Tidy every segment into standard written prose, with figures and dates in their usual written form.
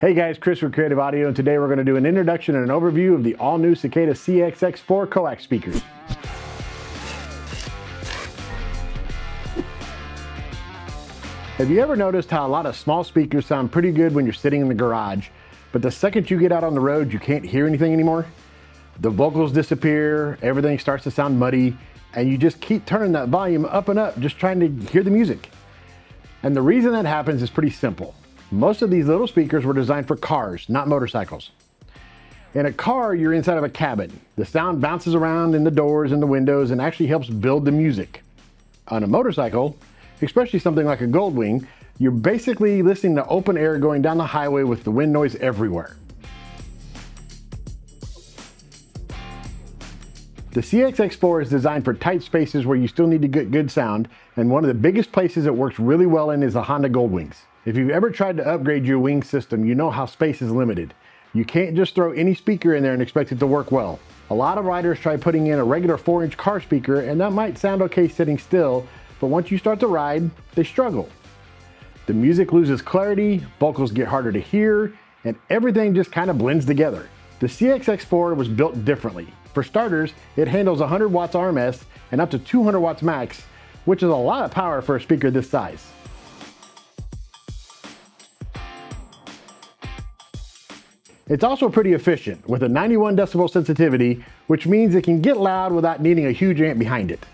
Hey guys, Chris with Creative Audio, and today we're going to do an introduction and an overview of the all-new Cicada CXX4 Coax speakers. Have you ever noticed how a lot of small speakers sound pretty good when you're sitting in the garage, but the second you get out on the road, you can't hear anything anymore? The vocals disappear, everything starts to sound muddy, and you just keep turning that volume up and up, just trying to hear the music. And the reason that happens is pretty simple. Most of these little speakers were designed for cars, not motorcycles. In a car, you're inside of a cabin. The sound bounces around in the doors and the windows and actually helps build the music. On a motorcycle, especially something like a Goldwing, you're basically listening to open air going down the highway with the wind noise everywhere. The CXX4 is designed for tight spaces where you still need to get good sound, and one of the biggest places it works really well in is the Honda Goldwings. If you've ever tried to upgrade your wing system, you know how space is limited. You can't just throw any speaker in there and expect it to work well. A lot of riders try putting in a regular 4-inch car speaker, and that might sound okay sitting still, but once you start to ride, they struggle. The music loses clarity, vocals get harder to hear, and everything just kind of blends together. The CXX4 was built differently. For starters, it handles 100 watts RMS and up to 200 watts max, which is a lot of power for a speaker this size. It's also pretty efficient with a 91 decibel sensitivity, which means it can get loud without needing a huge amp behind it.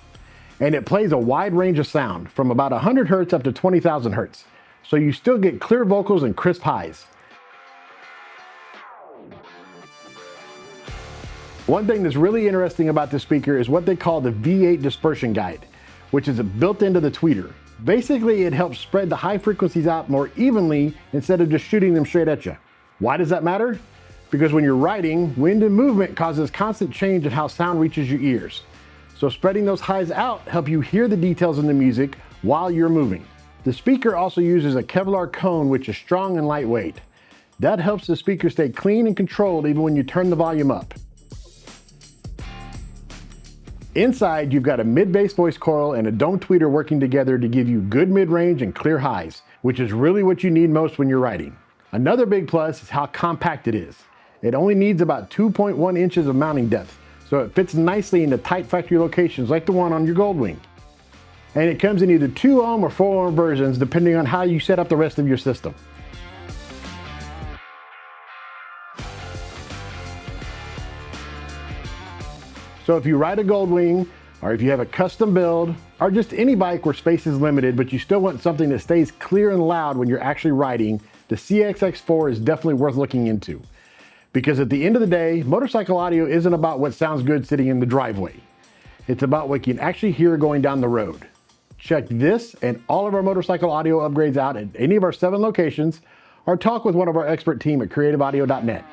And it plays a wide range of sound from about 100 Hertz up to 20,000 Hertz. So you still get clear vocals and crisp highs. One thing that's really interesting about this speaker is what they call the V8 dispersion guide, which is built into the tweeter. Basically, it helps spread the high frequencies out more evenly instead of just shooting them straight at you. Why does that matter? Because when you're writing, wind and movement causes constant change in how sound reaches your ears. So spreading those highs out help you hear the details in the music while you're moving. The speaker also uses a Kevlar cone, which is strong and lightweight. That helps the speaker stay clean and controlled even when you turn the volume up. Inside, you've got a mid-bass voice coil and a dome tweeter working together to give you good mid-range and clear highs, which is really what you need most when you're writing. Another big plus is how compact it is. It only needs about 2.1 inches of mounting depth, so it fits nicely into tight factory locations like the one on your Goldwing. And it comes in either 2 ohm or 4 ohm versions depending on how you set up the rest of your system. So if you ride a Goldwing, or if you have a custom build, or just any bike where space is limited but you still want something that stays clear and loud when you're actually riding, the CXX4 is definitely worth looking into. Because at the end of the day, motorcycle audio isn't about what sounds good sitting in the driveway. It's about what you can actually hear going down the road. Check this and all of our motorcycle audio upgrades out at any of our 7 locations, or talk with one of our expert team at creativeaudio.net.